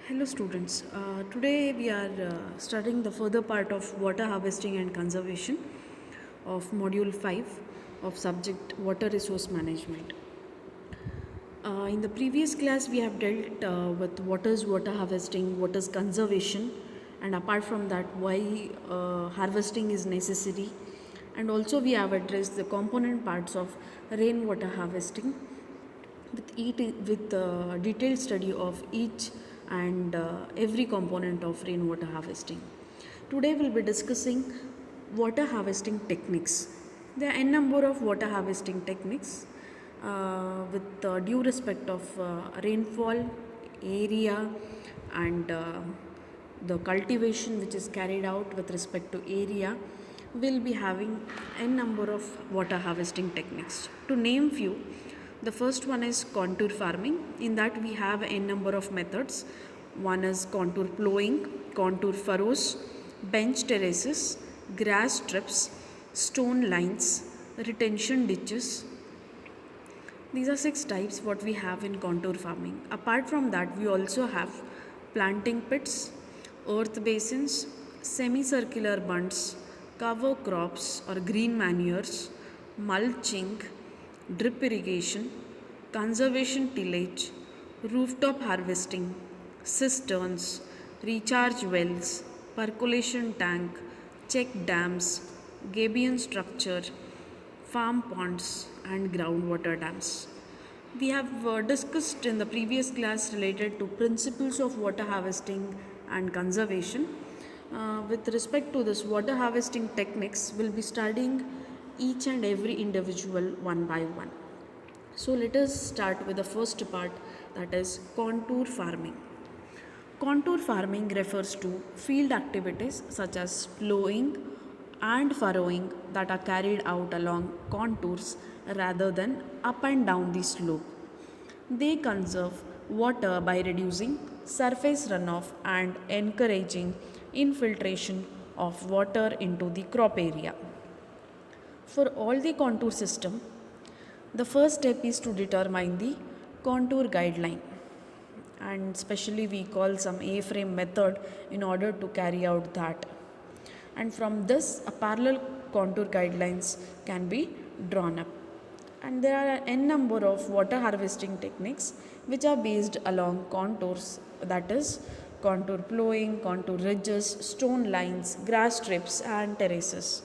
Hello students, today we are studying the further part of water harvesting and conservation of module 5 of subject water resource management. In the previous class we have dealt with what is water harvesting, what is conservation, and apart from that why harvesting is necessary, and also we have addressed the component parts of rainwater harvesting with detailed study of each and every component of rainwater harvesting. Today we'll be discussing water harvesting techniques. There are n number of water harvesting techniques with due respect of rainfall, area, and the cultivation which is carried out with respect to area. We'll be having n number of water harvesting techniques. To name few, the first one is contour farming. In that we have n number of methods. One is contour plowing, contour furrows, bench terraces, grass strips, stone lines, retention ditches. These are 6 types what we have in contour farming. Apart from that, we also have planting pits, earth basins, semicircular bunds, cover crops or green manures, mulching, drip irrigation, conservation tillage, rooftop harvesting, cisterns, recharge wells, percolation tank, check dams, gabion structure, farm ponds, and groundwater dams. We have discussed in the previous class related to principles of water harvesting and conservation. With respect to this water harvesting techniques, we'll be studying each and every individual one by one. So let us start with the first part, that is contour farming. Contour farming refers to field activities such as plowing and furrowing that are carried out along contours rather than up and down the slope. They conserve water by reducing surface runoff and encouraging infiltration of water into the crop area. For all the contour system, the first step is to determine the contour guideline, and especially we call some A-frame method in order to carry out that. And from this, a parallel contour guidelines can be drawn up. And there are n number of water harvesting techniques which are based along contours, that is contour plowing, contour ridges, stone lines, grass strips, and terraces.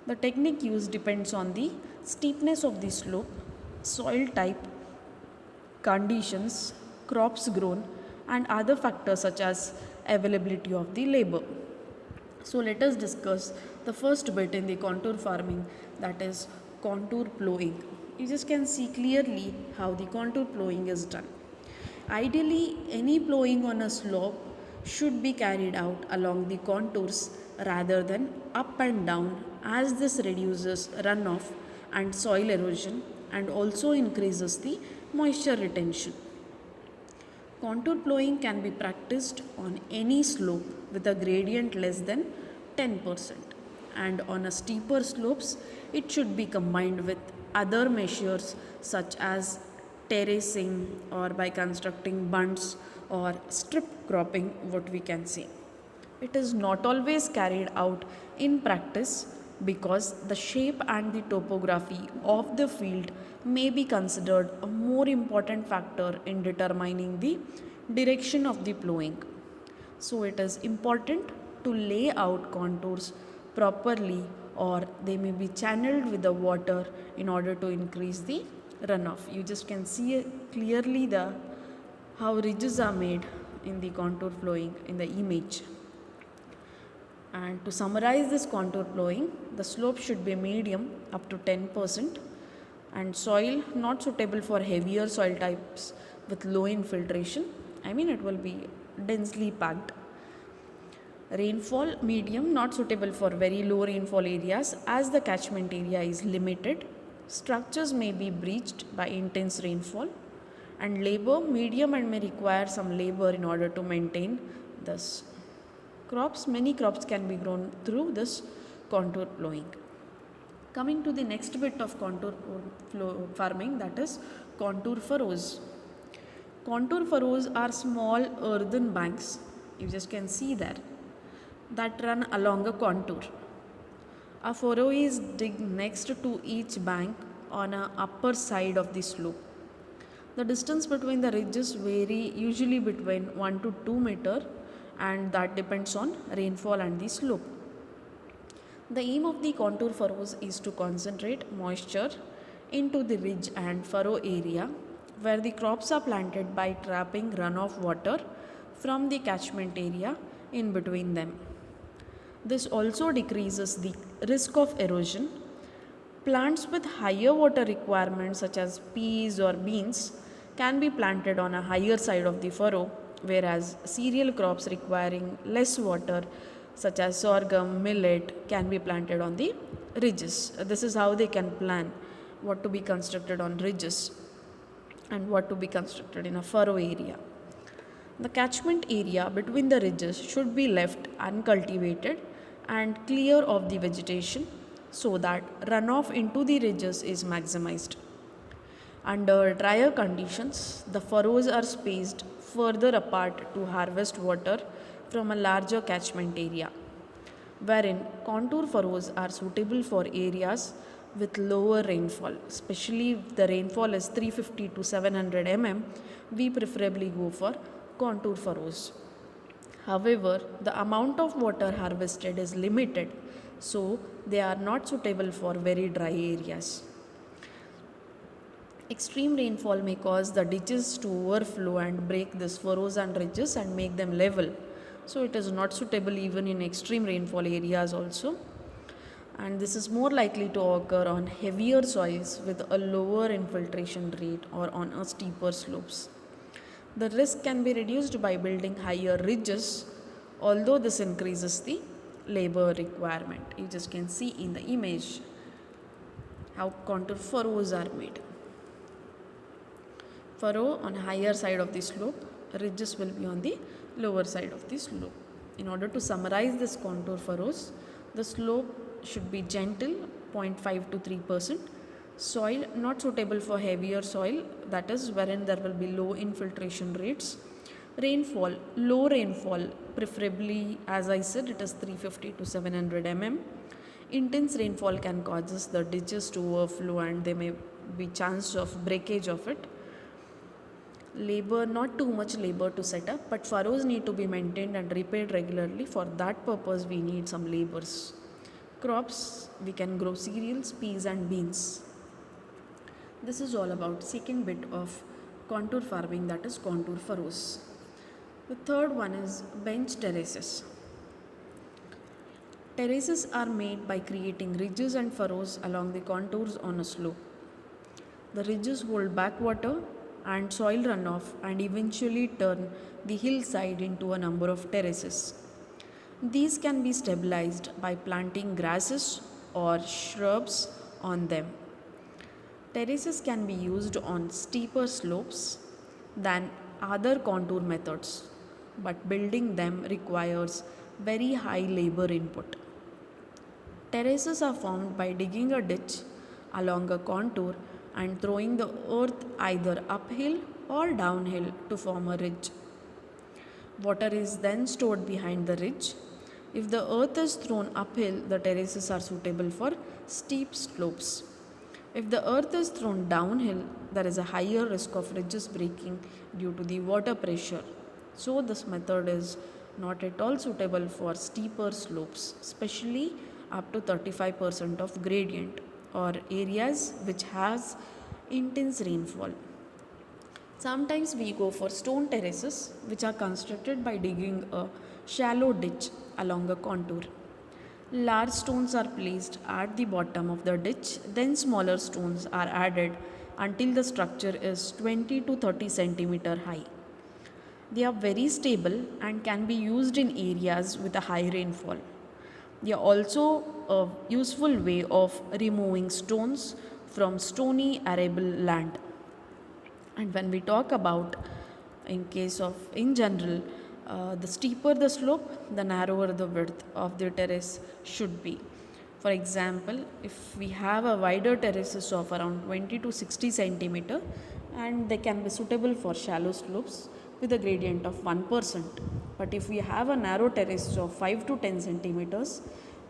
The technique used depends on the steepness of the slope, soil type, conditions, crops grown, and other factors such as availability of the labor. So let us discuss the first bit in the contour farming, that is contour plowing. You just can see clearly how the contour plowing is done. Ideally, any plowing on a slope should be carried out along the contours rather than up and down, as this reduces runoff and soil erosion and also increases the moisture retention. Contour plowing can be practiced on any slope with a gradient less than 10%, and on a steeper slopes it should be combined with other measures such as terracing or by constructing bunds or strip cropping, what we can say. It is not always carried out in practice because the shape and the topography of the field may be considered a more important factor in determining the direction of the plowing. So it is important to lay out contours properly, or they may be channeled with the water in order to increase the runoff. You just can see clearly the how ridges are made in the contour plowing in the image. And to summarize this contour plowing, the slope should be medium up to 10%, and soil not suitable for heavier soil types with low infiltration. I mean, it will be densely packed. Rainfall medium, not suitable for very low rainfall areas as the catchment area is limited. Structures may be breached by intense rainfall, and labor medium and may require some labor in order to maintain this. Many crops can be grown through this contour plowing. Coming to the next bit of contour farming, that is contour furrows. Contour furrows are small earthen banks, you just can see there, that run along a contour. A furrow is digged next to each bank on a upper side of the slope. The distance between the ridges vary usually between 1 to 2 meter, and that depends on rainfall and the slope. The aim of the contour furrows is to concentrate moisture into the ridge and furrow area where the crops are planted by trapping runoff water from the catchment area in between them. This also decreases the risk of erosion. Plants with higher water requirements, such as peas or beans, can be planted on a higher side of the furrow, whereas cereal crops requiring less water, such as sorghum, millet, can be planted on the ridges. This is how they can plan what to be constructed on ridges and what to be constructed in a furrow area. The catchment area between the ridges should be left uncultivated and clear of the vegetation so that runoff into the ridges is maximized. Under drier conditions, the furrows are spaced further apart to harvest water from a larger catchment area, wherein contour furrows are suitable for areas with lower rainfall, especially if the rainfall is 350 to 700 mm, we preferably go for contour furrows. However, the amount of water harvested is limited, so they are not suitable for very dry areas. Extreme rainfall may cause the ditches to overflow and break these furrows and ridges and make them level. So it is not suitable even in extreme rainfall areas also. And this is more likely to occur on heavier soils with a lower infiltration rate or on a steeper slopes. The risk can be reduced by building higher ridges, although this increases the labor requirement. You just can see in the image how contour furrows are made. Furrow on higher side of the slope, ridges will be on the lower side of the slope. In order to summarize this contour furrows, the slope should be gentle, 0.5 to 3%. Soil not suitable for heavier soil, that is wherein there will be low infiltration rates. Rainfall, low rainfall, preferably as I said it is 350 to 700 mm. Intense rainfall can cause the ditches to overflow and there may be chance of breakage of it. Labor, not too much labor to set up, but furrows need to be maintained and repaired regularly. For that purpose we need some laborers. Crops, we can grow cereals, peas and beans. This is all about second bit of contour farming, that is contour furrows. The third one is bench terraces. Terraces are made by creating ridges and furrows along the contours on a slope. The ridges hold back water and soil runoff and eventually turn the hillside into a number of terraces. These can be stabilized by planting grasses or shrubs on them. Terraces can be used on steeper slopes than other contour methods, but building them requires very high labor input. Terraces are formed by digging a ditch along a contour and throwing the earth either uphill or downhill to form a ridge. Water is then stored behind the ridge. If the earth is thrown uphill, the terraces are suitable for steep slopes. If the earth is thrown downhill, there is a higher risk of ridges breaking due to the water pressure. So this method is not at all suitable for steeper slopes, especially up to 35% of gradient or areas which has intense rainfall. Sometimes we go for stone terraces, which are constructed by digging a shallow ditch along a contour. Large stones are placed at the bottom of the ditch, then smaller stones are added until the structure is 20 to 30 centimeter high. They are very stable and can be used in areas with a high rainfall. They are also a useful way of removing stones from stony arable land. And when we talk about in general, the steeper the slope, the narrower the width of the terrace should be. For example, if we have a wider terraces of around 20 to 60 centimeter, and they can be suitable for shallow slopes with a gradient of 1%. But if we have a narrow terrace of 5 to 10 centimeters,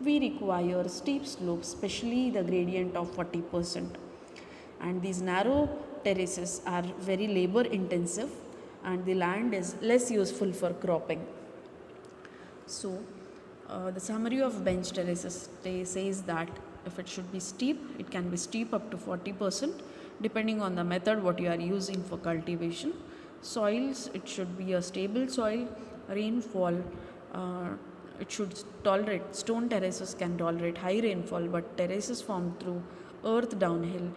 we require steep slopes, especially the gradient of 40%. And these narrow terraces are very labor intensive and the land is less useful for cropping. So, the summary of bench terraces says that if it should be steep, it can be steep up to 40% depending on the method what you are using for cultivation. Soils, it should be a stable soil. Rainfall, uh, it should tolerate, stone terraces can tolerate high rainfall, but terraces formed through earth downhill,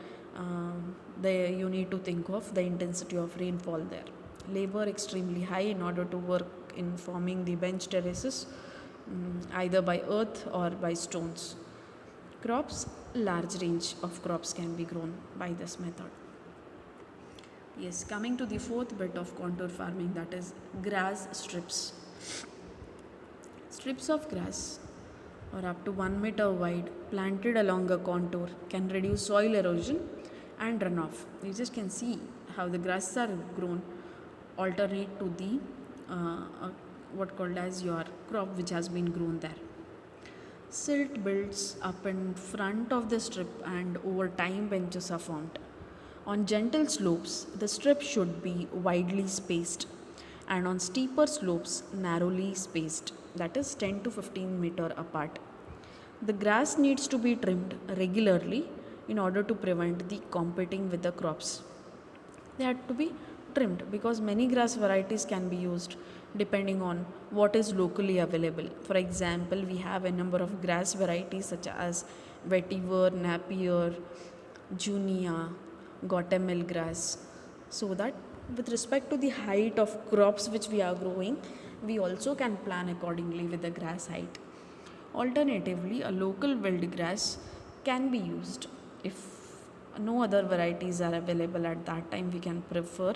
you need to think of the intensity of rainfall there. Labor extremely high in order to work in forming the bench terraces, either by earth or by stones. Crops, large range of crops can be grown by this method. Yes, coming to the fourth bit of contour farming, that is grass strips. Strips of grass or up to 1 meter wide planted along a contour can reduce soil erosion and runoff. You just can see how the grasses are grown alternate to the what called as your crop which has been grown there. Silt builds up in front of the strip and over time benches are formed. On gentle slopes, the strip should be widely spaced and on steeper slopes, narrowly spaced, that is 10 to 15 meter apart. The grass needs to be trimmed regularly in order to prevent the competing with the crops. They had to be trimmed because many grass varieties can be used depending on what is locally available. For example, we have a number of grass varieties such as vetiver, napier, junia, guatemala grass. So that with respect to the height of crops which we are growing, we also can plan accordingly with the grass height. Alternatively, a local wild grass can be used. If no other varieties are available at that time, we can prefer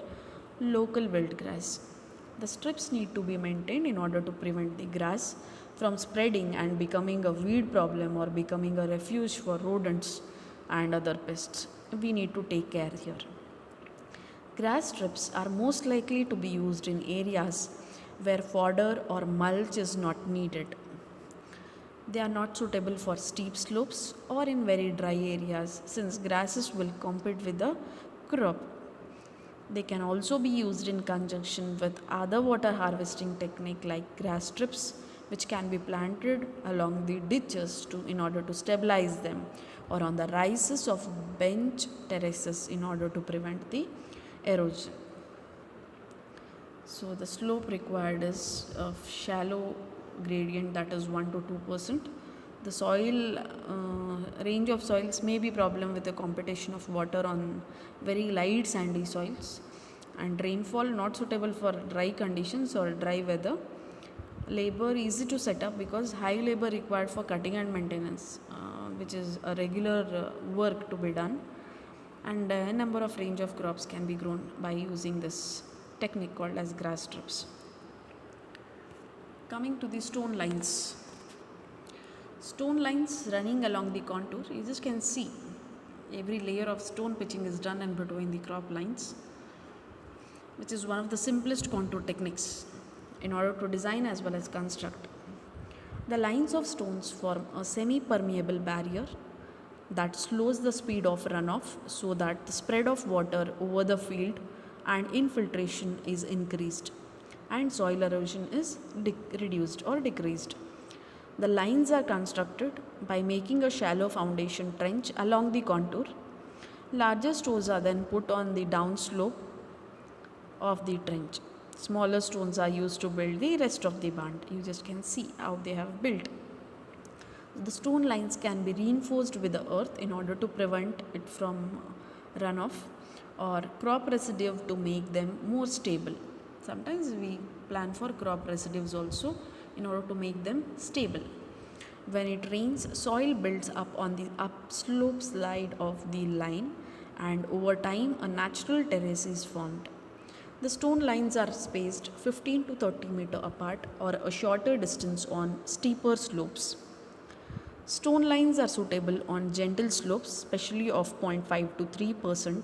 local wild grass. The strips need to be maintained in order to prevent the grass from spreading and becoming a weed problem or becoming a refuge for rodents and other pests. We need to take care here. Grass strips are most likely to be used in areas where fodder or mulch is not needed. They are not suitable for steep slopes or in very dry areas since grasses will compete with the crop. They can also be used in conjunction with other water harvesting technique like grass strips which can be planted along the ditches in order to stabilize them or on the rises of bench terraces in order to prevent the erosion. So the slope required is of shallow gradient, that is 1 to 2%. The soil range of soils may be problem with the competition of water on very light sandy soils, and rainfall not suitable for dry conditions or dry weather. Labor easy to set up because high labor required for cutting and maintenance, which is a regular work to be done, and a number of range of crops can be grown by using this technique called as grass strips. Coming to the stone lines. Stone lines running along the contour, you just can see every layer of stone pitching is done in between the crop lines, which is one of the simplest contour techniques in order to design as well as construct. The lines of stones form a semi-permeable barrier that slows the speed of runoff so that the spread of water over the field and infiltration is increased and soil erosion is reduced or decreased. The lines are constructed by making a shallow foundation trench along the contour. Larger stones are then put on the downslope of the trench. Smaller stones are used to build the rest of the band. You just can see how they have built. The stone lines can be reinforced with the earth in order to prevent it from runoff or crop residue to make them more stable. Sometimes we plan for crop residues also in order to make them stable. When it rains, soil builds up on the upslope side of the line, and over time, a natural terrace is formed. The stone lines are spaced 15 to 30 meter apart or a shorter distance on steeper slopes. Stone lines are suitable on gentle slopes, especially of 0.5 to 3%,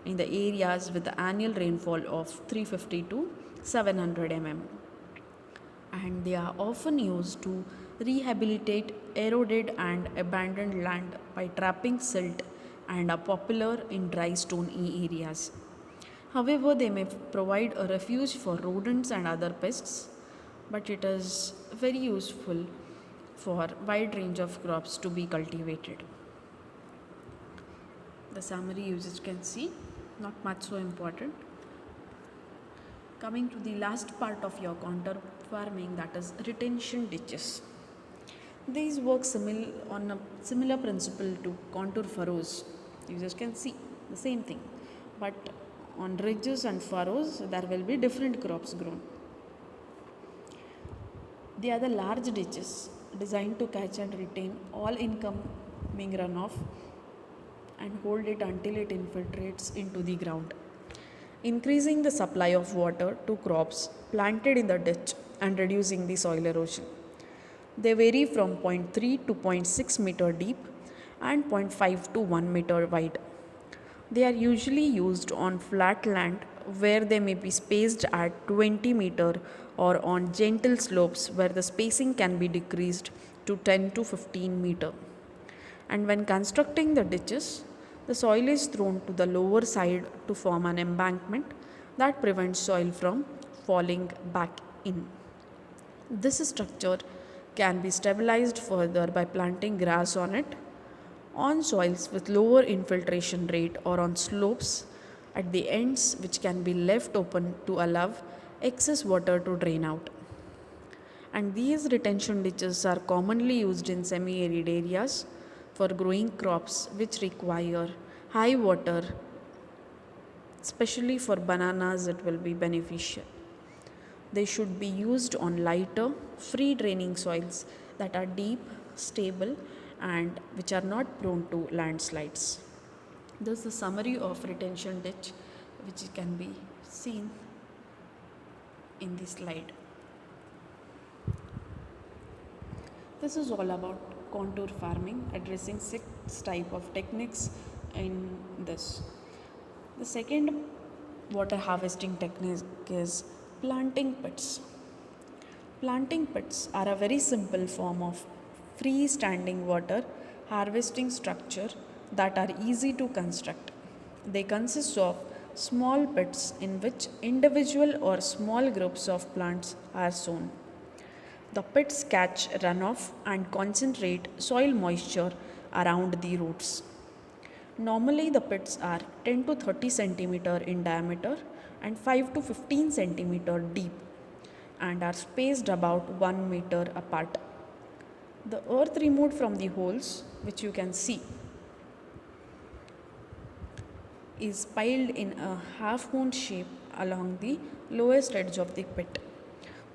in the areas with the annual rainfall of 350 to 700 mm, and they are often used to rehabilitate eroded and abandoned land by trapping silt and are popular in dry stony areas. However, they may provide a refuge for rodents and other pests, but it is very useful for wide range of crops to be cultivated. The summary you just can see, not much so important. Coming to the last part of your contour farming, that is retention ditches. These work on a similar principle to contour furrows. You just can see the same thing, but on ridges and furrows there will be different crops grown. They are the large ditches designed to catch and retain all incoming runoff and hold it until it infiltrates into the ground, increasing the supply of water to crops planted in the ditch and reducing the soil erosion. They vary from zero point 0.3 to zero point 0.6 meter deep and zero point 0.5 to 1 meter wide. They are usually used on flat land where they may be spaced at 20 meter or on gentle slopes where the spacing can be decreased to 10 to 15 meter. And when constructing the ditches, the soil is thrown to the lower side to form an embankment that prevents soil from falling back in. This structure can be stabilized further by planting grass on it, on soils with lower infiltration rate, or on slopes at the ends which can be left open to allow excess water to drain out. And these retention ditches are commonly used in semi-arid areas for growing crops which require high water, especially for bananas it will be beneficial. They should be used on lighter, free draining soils that are deep, stable, and which are not prone to landslides. This is the summary of retention ditch which can be seen in this slide. This is all about contour farming, addressing 6 type of techniques in this. The second water harvesting technique is planting pits. Planting pits are a very simple form of freestanding water harvesting structure that are easy to construct. They consist of small pits in which individual or small groups of plants are sown. The pits catch runoff and concentrate soil moisture around the roots. Normally, the pits are 10 to 30 centimeter in diameter and 5 to 15 centimeter deep and are spaced about 1 meter apart. The earth removed from the holes, which you can see, is piled in a half moon shape along the lowest edge of the pit.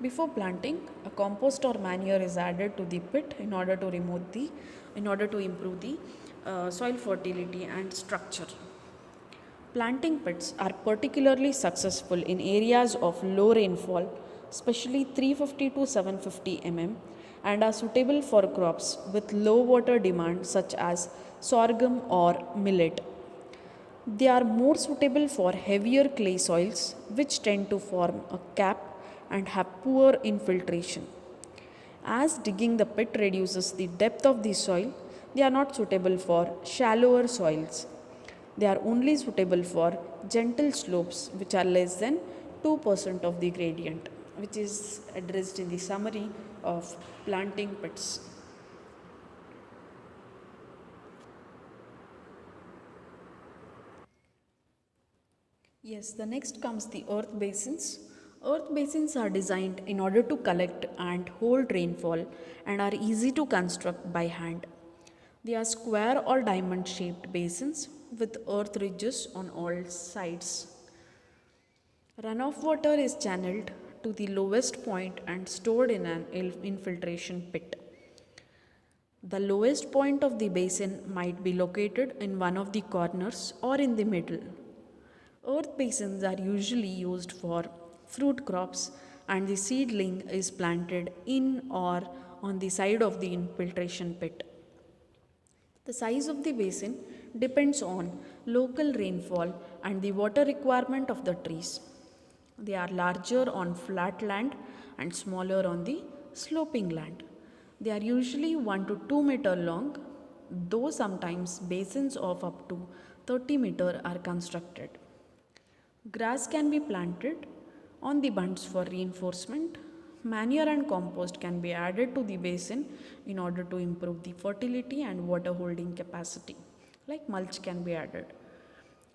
Before planting, a compost or manure is added to the pit in order to improve the soil fertility and structure. Planting pits are particularly successful in areas of low rainfall, especially 350 to 750 mm, and are suitable for crops with low water demand such as sorghum or millet. They are more suitable for heavier clay soils which tend to form a cap and have poor infiltration. As digging the pit reduces the depth of the soil, they are not suitable for shallower soils. They are only suitable for gentle slopes which are less than 2% of the gradient, which is addressed in the summary of planting pits. Yes, the next comes the earth basins. Earth basins are designed in order to collect and hold rainfall and are easy to construct by hand. They are square or diamond shaped basins with earth ridges on all sides. Runoff water is channeled to the lowest point and stored in an infiltration pit. The lowest point of the basin might be located in one of the corners or in the middle. Earth basins are usually used for fruit crops and the seedling is planted in or on the side of the infiltration pit. The size of the basin depends on local rainfall and the water requirement of the trees. They are larger on flat land and smaller on the sloping land. They are usually 1 to 2 meter long, though sometimes basins of up to 30 meter are constructed. Grass can be planted on the bunds for reinforcement. Manure and compost can be added to the basin in order to improve the fertility and water holding capacity. Like mulch can be added.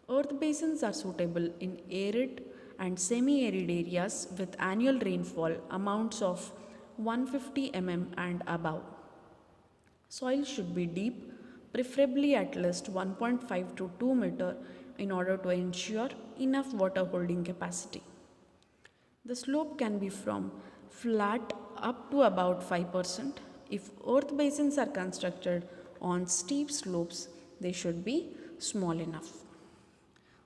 Earth basins are suitable in arid and semi arid areas with annual rainfall amounts of 150 mm and above. Soil should be deep, preferably at least 1.5 to 2 meter in order to ensure enough water holding capacity. The slope can be from flat up to about 5%. If earth basins are constructed on steep slopes, they should be small enough.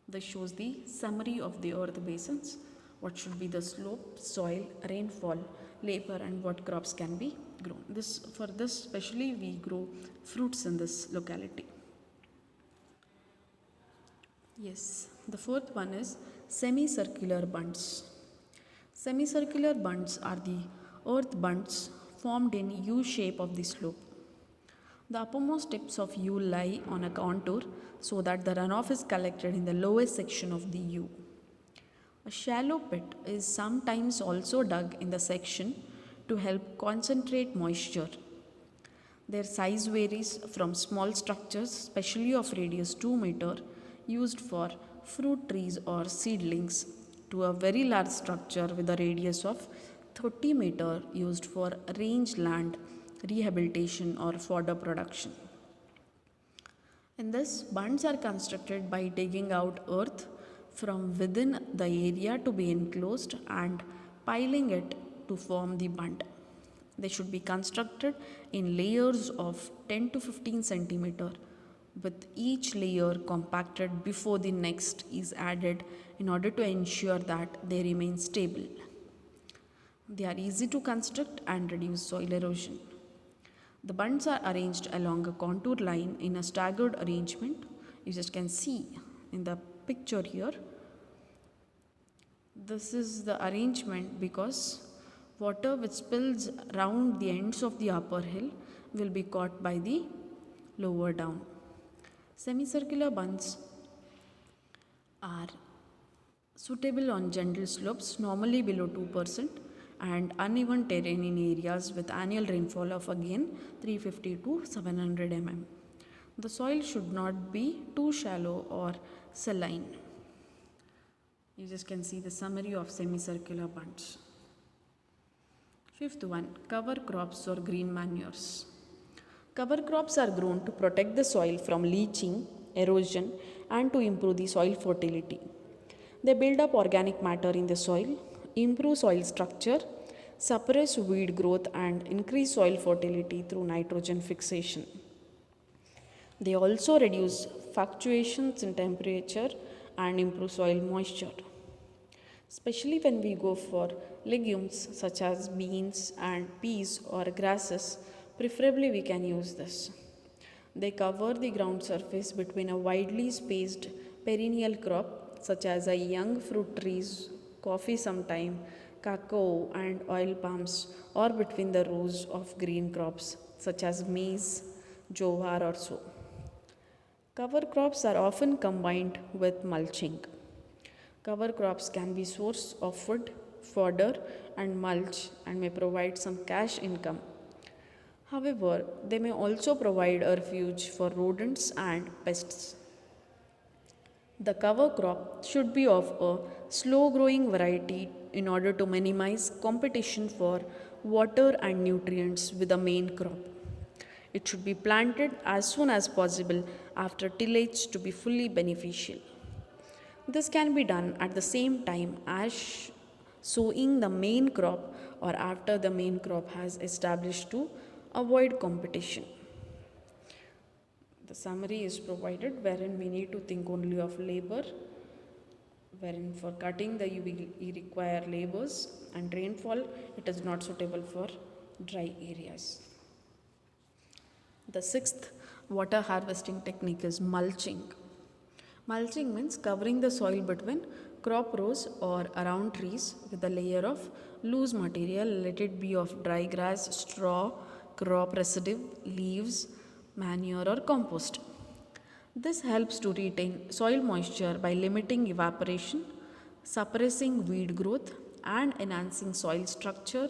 This shows the summary of the earth basins. What should be the slope, soil, rainfall, labor, and what crops can be grown. For this especially we grow fruits in this locality. Yes, the fourth one is semicircular bunds. Semicircular bunds are the earth bunds formed in U shape of the slope. The uppermost tips of U lie on a contour so that the runoff is collected in the lowest section of the U. A shallow pit is sometimes also dug in the section to help concentrate moisture. Their size varies from small structures, especially of radius 2 meter, used for fruit trees or seedlings, to a very large structure with a radius of 30 meter used for rangeland rehabilitation or fodder production. In this, bunds are constructed by digging out earth from within the area to be enclosed and piling it to form the bund. They should be constructed in layers of 10 to 15 centimeter, with each layer compacted before the next is added in order to ensure that they remain stable. They are easy to construct and reduce soil erosion. The bunds are arranged along a contour line in a staggered arrangement. You just can see in the picture here. This is the arrangement because water which spills round the ends of the upper hill will be caught by the lower down. Semicircular bunds are suitable on gentle slopes, normally below 2%, and uneven terrain in areas with annual rainfall of again 350 to 700 mm. The soil should not be too shallow or saline. You just can see the summary of semicircular bunds. Fifth one, cover crops or green manures. Cover crops are grown to protect the soil from leaching, erosion, and to improve the soil fertility. They build up organic matter in the soil, improve soil structure, suppress weed growth, and increase soil fertility through nitrogen fixation. They also reduce fluctuations in temperature and improve soil moisture. Especially when we go for legumes such as beans and peas or grasses, preferably we can use this. They cover the ground surface between a widely spaced perennial crop such as a young fruit trees, coffee sometime, cacao and oil palms, or between the rows of green crops such as maize, jowar or so. Cover crops are often combined with mulching. Cover crops can be source of food, fodder and mulch and may provide some cash income. However, they may also provide a refuge for rodents and pests. The cover crop should be of a slow growing variety in order to minimize competition for water and nutrients with the main crop. It should be planted as soon as possible after tillage to be fully beneficial. This can be done at the same time as sowing the main crop or after the main crop has established to avoid competition. The summary is provided wherein we need to think only of labor, wherein for cutting we require labors, and rainfall it is not suitable for dry areas. The sixth water harvesting technique is mulching. Mulching means covering the soil between crop rows or around trees with a layer of loose material, let it be of dry grass, straw, crop residue, leaves, manure, or compost. This helps to retain soil moisture by limiting evaporation, suppressing weed growth, and enhancing soil structure,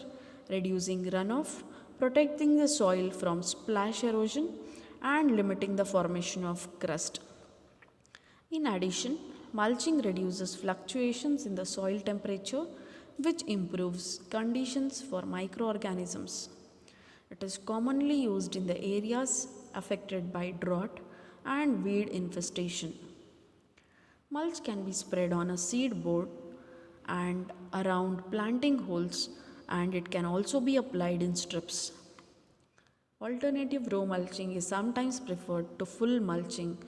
reducing runoff, protecting the soil from splash erosion, and limiting the formation of crust. In addition, mulching reduces fluctuations in the soil temperature, which improves conditions for microorganisms. It is commonly used in the areas affected by drought and weed infestation. Mulch can be spread on a seed board and around planting holes, and it can also be applied in strips. Alternative row mulching is sometimes preferred to full mulching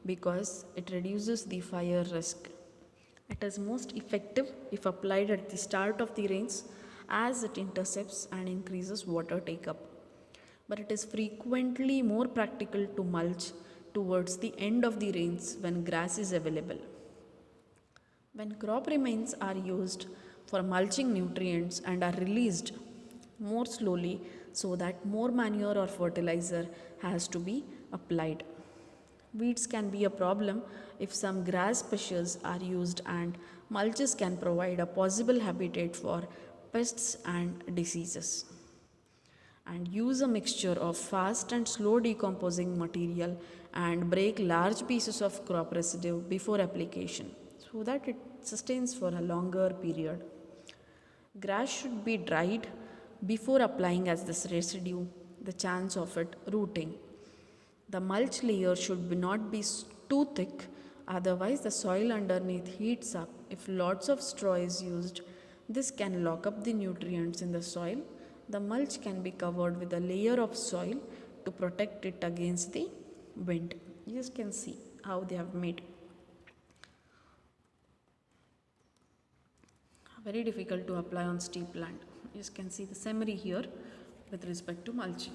because it reduces the fire risk. It is most effective if applied at the start of the rains as it intercepts and increases water take up. But it is frequently more practical to mulch towards the end of the rains when grass is available. When crop remains are used for mulching, nutrients and are released more slowly so that more manure or fertilizer has to be applied. Weeds can be a problem if some grass species are used, and mulches can provide a possible habitat for pests and diseases. And use a mixture of fast and slow decomposing material and break large pieces of crop residue before application so that it sustains for a longer period. Grass should be dried before applying as this residue the chance of it rooting. The mulch layer should not be too thick, otherwise the soil underneath heats up. If lots of straw is used, this can lock up the nutrients in the soil. The mulch can be covered with a layer of soil to protect it against the wind. You can see how they have made. Very difficult to apply on steep land. You can see the summary here with respect to mulching.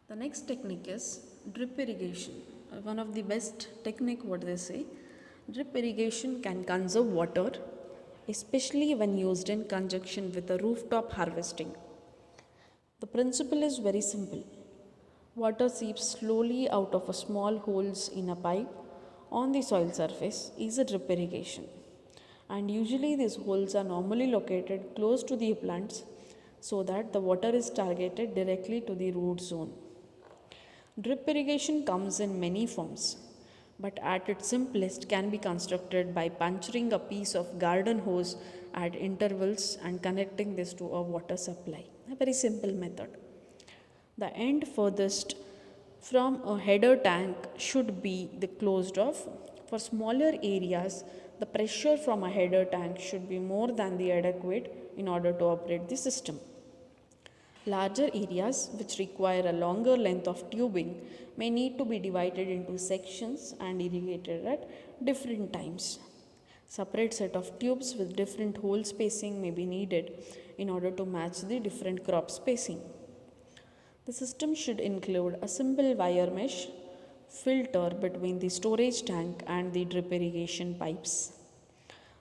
The next technique is drip irrigation. One of the best technique, what they say. Drip irrigation can conserve water, especially when used in conjunction with the rooftop harvesting. The principle is very simple. Water seeps slowly out of a small holes in a pipe on the soil surface is a drip irrigation. And usually these holes are normally located close to the plants so that the water is targeted directly to the root zone. Drip irrigation comes in many forms, but at its simplest can be constructed by puncturing a piece of garden hose at intervals and connecting this to a water supply. A very simple method. The end furthest from a header tank should be the closed off. For smaller areas, the pressure from a header tank should be more than the adequate in order to operate the system. Larger areas which require a longer length of tubing may need to be divided into sections and irrigated at different times. Separate set of tubes with different hole spacing may be needed in order to match the different crop spacing. The system should include a simple wire mesh filter between the storage tank and the drip irrigation pipes.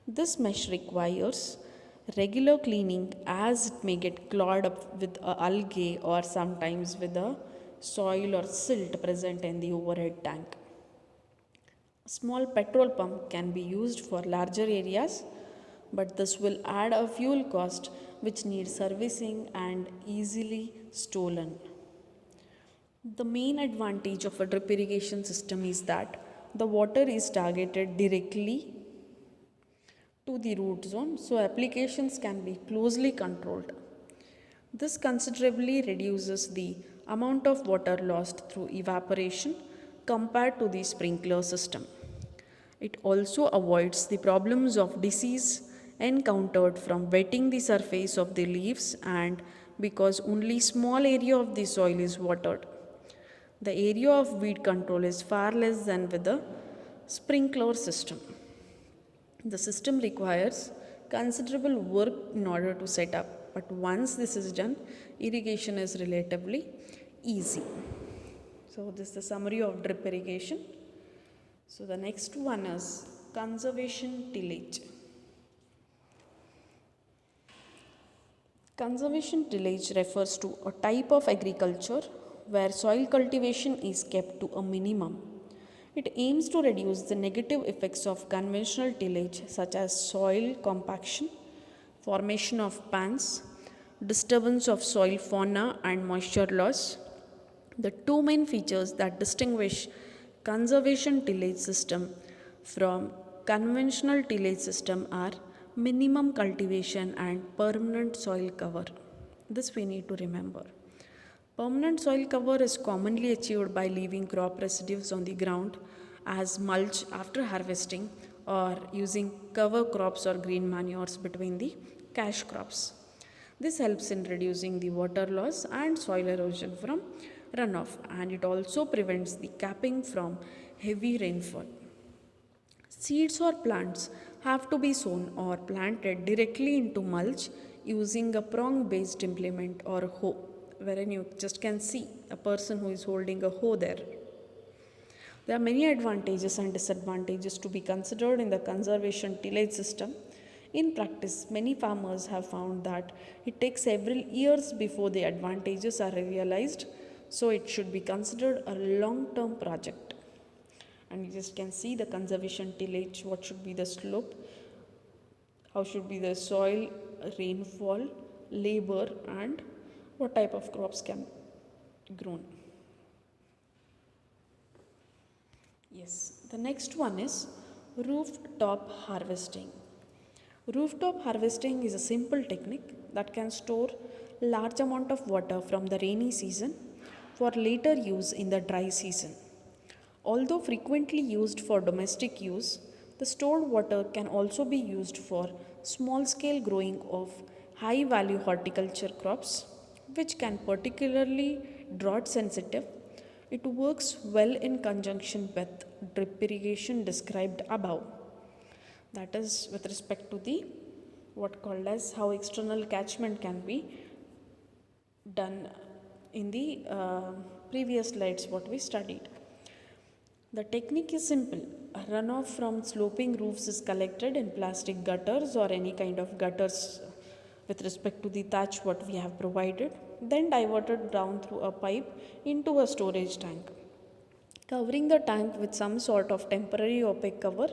This mesh requires regular cleaning as it may get clogged up with algae or sometimes with the soil or silt present in the overhead tank. A small petrol pump can be used for larger areas, but this will add a fuel cost which needs servicing and easily stolen. The main advantage of a drip irrigation system is that the water is targeted directly to the root zone, so applications can be closely controlled. This considerably reduces the amount of water lost through evaporation compared to the sprinkler system. It also avoids the problems of disease encountered from wetting the surface of the leaves and because only small area of the soil is watered. The area of weed control is far less than with the sprinkler system. The system requires considerable work in order to set up, but once this is done, irrigation is relatively easy. So this is the summary of drip irrigation. So the next one is conservation tillage. Conservation tillage refers to a type of agriculture where soil cultivation is kept to a minimum. It aims to reduce the negative effects of conventional tillage such as soil compaction, formation of pans, disturbance of soil fauna and moisture loss. The two main features that distinguish conservation tillage system from conventional tillage system are minimum cultivation and permanent soil cover. This we need to remember. Permanent soil cover is commonly achieved by leaving crop residues on the ground as mulch after harvesting or using cover crops or green manures between the cash crops. This helps in reducing the water loss and soil erosion from runoff, and it also prevents the capping from heavy rainfall. Seeds or plants have to be sown or planted directly into mulch using a prong based implement or hoe, wherein you just can see a person who is holding a hoe there. There are many advantages and disadvantages to be considered in the conservation tillage system. In practice, many farmers have found that it takes several years before the advantages are realized, so it should be considered a long term project. And you just can see the conservation tillage, what should be the slope, how should be the soil, rainfall, labor, and what type of crops can be grown. Yes, the next one is rooftop harvesting. Rooftop harvesting is a simple technique that can store large amount of water from the rainy season for later use in the dry season. Although frequently used for domestic use, the stored water can also be used for small scale growing of high value horticulture crops, which can particularly drought sensitive. It works well in conjunction with drip irrigation described above. That is with respect to the what called as how external catchment can be done in the previous slides what we studied. The technique is simple. A runoff from sloping roofs is collected in plastic gutters or any kind of gutters with respect to the thatch what we have provided, then diverted down through a pipe into a storage tank. Covering the tank with some sort of temporary opaque cover,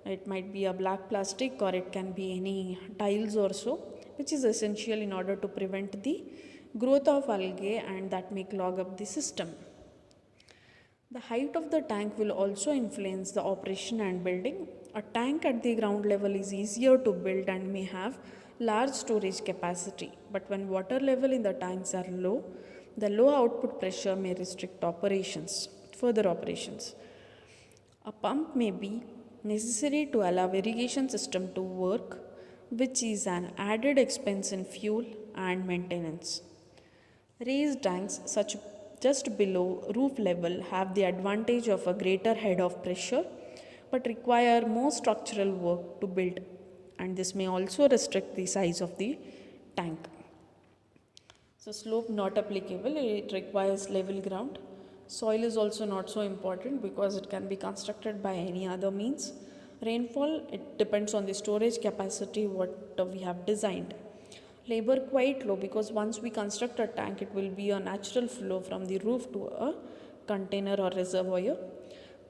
it might be a black plastic or it can be any tiles or so, which is essential in order to prevent the growth of algae and that may clog up the system. The height of the tank will also influence the operation and building. A tank at the ground level is easier to build and may have large storage capacity, but when water level in the tanks are low, the low output pressure may restrict further operations. A pump may be necessary to allow irrigation system to work, which is an added expense in fuel and maintenance. Raised tanks such just below roof level have the advantage of a greater head of pressure but require more structural work to build, and this may also restrict the size of the tank. So slope not applicable, it requires level ground. Soil is also not so important because it can be constructed by any other means. Rainfall, it depends on the storage capacity what we have designed. Labor quite low because once we construct a tank, it will be a natural flow from the roof to a container or reservoir.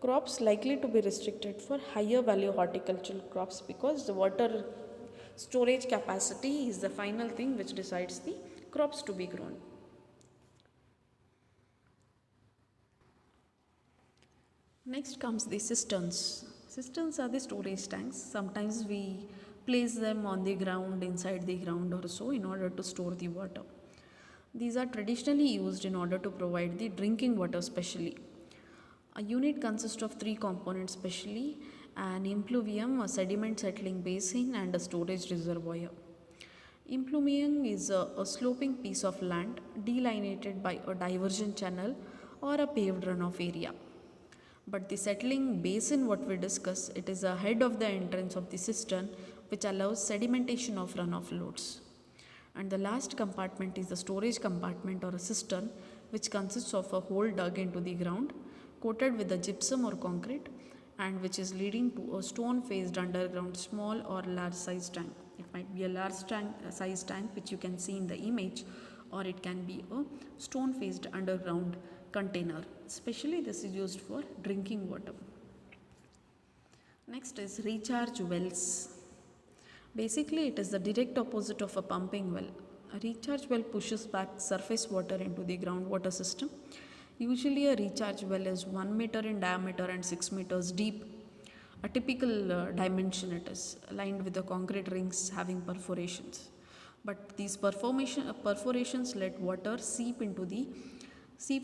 Crops likely to be restricted for higher value horticultural crops because the water storage capacity is the final thing which decides the crops to be grown. Next comes the cisterns. Cisterns are the storage tanks. Sometimes we place them on the ground, inside the ground or so in order to store the water. These are traditionally used in order to provide the drinking water specially. A unit consists of three components specially: an impluvium, a sediment settling basin and a storage reservoir. Impluvium is a sloping piece of land delineated by a diversion channel or a paved runoff area. But the settling basin what we discuss, it is a head of the entrance of the cistern which allows sedimentation of runoff loads. And the last compartment is the storage compartment or a cistern, which consists of a hole dug into the ground, coated with a gypsum or concrete, and which is leading to a stone faced underground small or large size tank. It might be a large tank, size tank which you can see in the image, or it can be a stone faced underground container. Especially this is used for drinking water. Next is recharge wells. Basically, it is the direct opposite of a pumping well. A recharge well pushes back surface water into the groundwater system. Usually, a recharge well is 1 meter in diameter and 6 meters deep. A typical dimension it is, lined with the concrete rings having perforations. But these perforations let water seep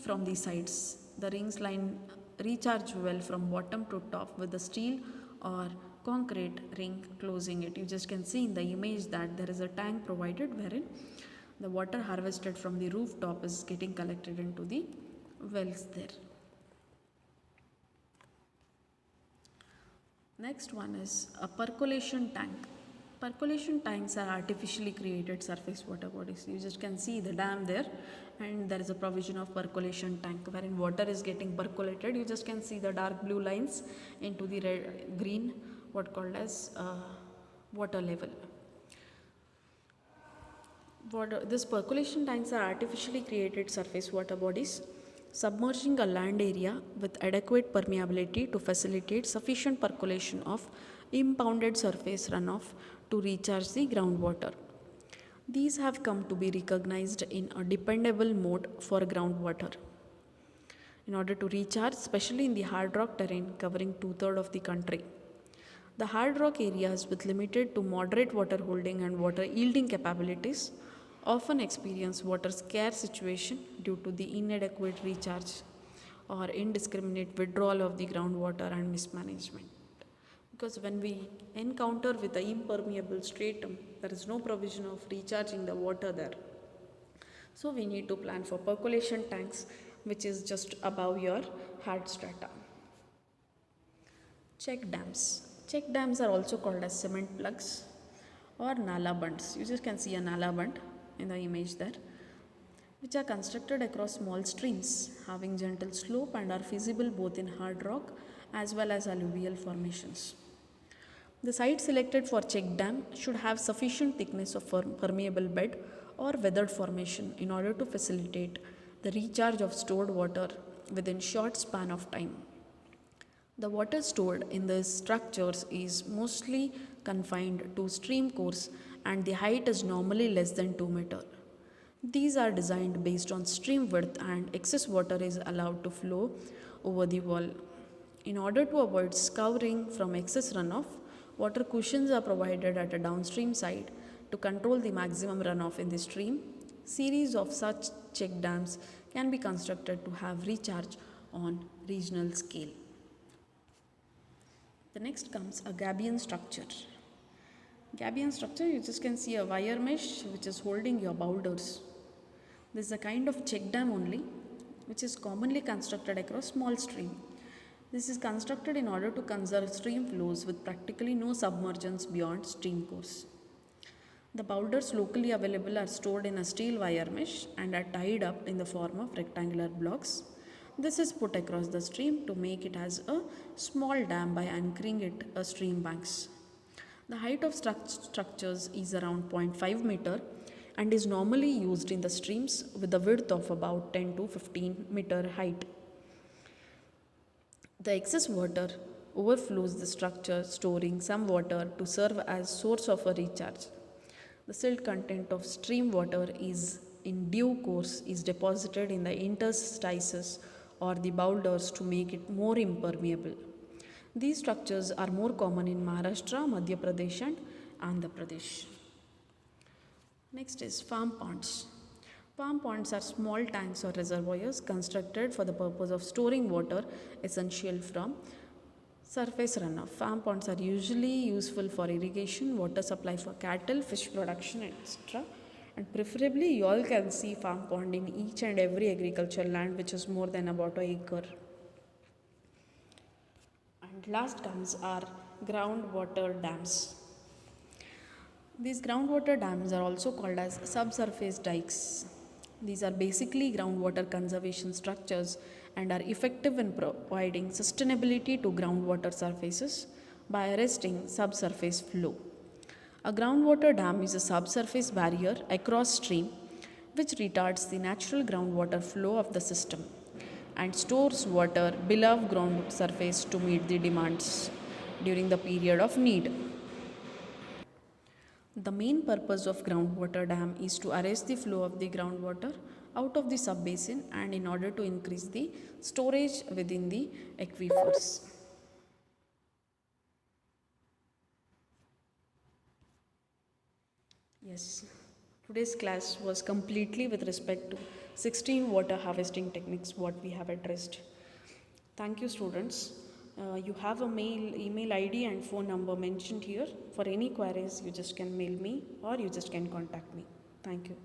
from the sides. The rings line recharge well from bottom to top with a steel or concrete ring closing it. You just can see in the image that there is a tank provided wherein the water harvested from the rooftop is getting collected into the wells there. Next one is a percolation tank. Percolation tanks are artificially created surface water bodies. You just can see the dam there, and there is a provision of percolation tank wherein water is getting percolated. You just can see the dark blue lines into the red, green, what called as water level. This percolation tanks are artificially created surface water bodies submerging a land area with adequate permeability to facilitate sufficient percolation of impounded surface runoff to recharge the groundwater. These have come to be recognized in a dependable mode for groundwater. In order to recharge, especially in the hard rock terrain covering 2/3 of the country. The hard rock areas with limited to moderate water holding and water yielding capabilities often experience water scarce situation due to the inadequate recharge or indiscriminate withdrawal of the groundwater and mismanagement. Because when we encounter with the impermeable stratum, there is no provision of recharging the water there. So we need to plan for percolation tanks, which is just above your hard strata. Check dams. Check dams are also called as cement plugs or nala bunds. You just can see a nala bund in the image there, which are constructed across small streams having gentle slope and are feasible both in hard rock as well as alluvial formations. The site selected for check dam should have sufficient thickness of permeable bed or weathered formation in order to facilitate the recharge of stored water within short span of time. The water stored in these structures is mostly confined to stream course and the height is normally less than 2 meters. These are designed based on stream width and excess water is allowed to flow over the wall. In order to avoid scouring from excess runoff, water cushions are provided at a downstream side to control the maximum runoff in the stream. Series of such check dams can be constructed to have recharge on regional scale. The next comes a gabion structure. Gabion structure, you just can see a wire mesh which is holding your boulders. This is a kind of check dam only, which is commonly constructed across small stream. This is constructed in order to conserve stream flows with practically no submergence beyond stream course. The boulders locally available are stored in a steel wire mesh and are tied up in the form of rectangular blocks. This is put across the stream to make it as a small dam by anchoring it a stream banks. The height of structures is around 0.5 meter and is normally used in the streams with a width of about 10 to 15 meter height. The excess water overflows the structure, storing some water to serve as source of a recharge. The silt content of stream water is in due course is deposited in the interstices or the boulders to make it more impermeable. These structures are more common in Maharashtra, Madhya Pradesh and Andhra Pradesh. Next is farm ponds. Farm ponds are small tanks or reservoirs constructed for the purpose of storing water essential from surface runoff. Farm ponds are usually useful for irrigation, water supply for cattle, fish production, etc. And preferably you all can see farm pond in each and every agricultural land which is more than about an acre. And last comes our groundwater dams. These groundwater dams are also called as subsurface dikes. These are basically groundwater conservation structures and are effective in providing sustainability to groundwater surfaces by arresting subsurface flow. A groundwater dam is a subsurface barrier across stream which retards the natural groundwater flow of the system and stores water below ground surface to meet the demands during the period of need. The main purpose of groundwater dam is to arrest the flow of the groundwater out of the subbasin and in order to increase the storage within the aquifers. Yes, today's class was completely with respect to 16 water harvesting techniques what we have addressed. Thank you students. You have a email ID and phone number mentioned here. For any queries you just can mail me or you just can contact me. Thank you.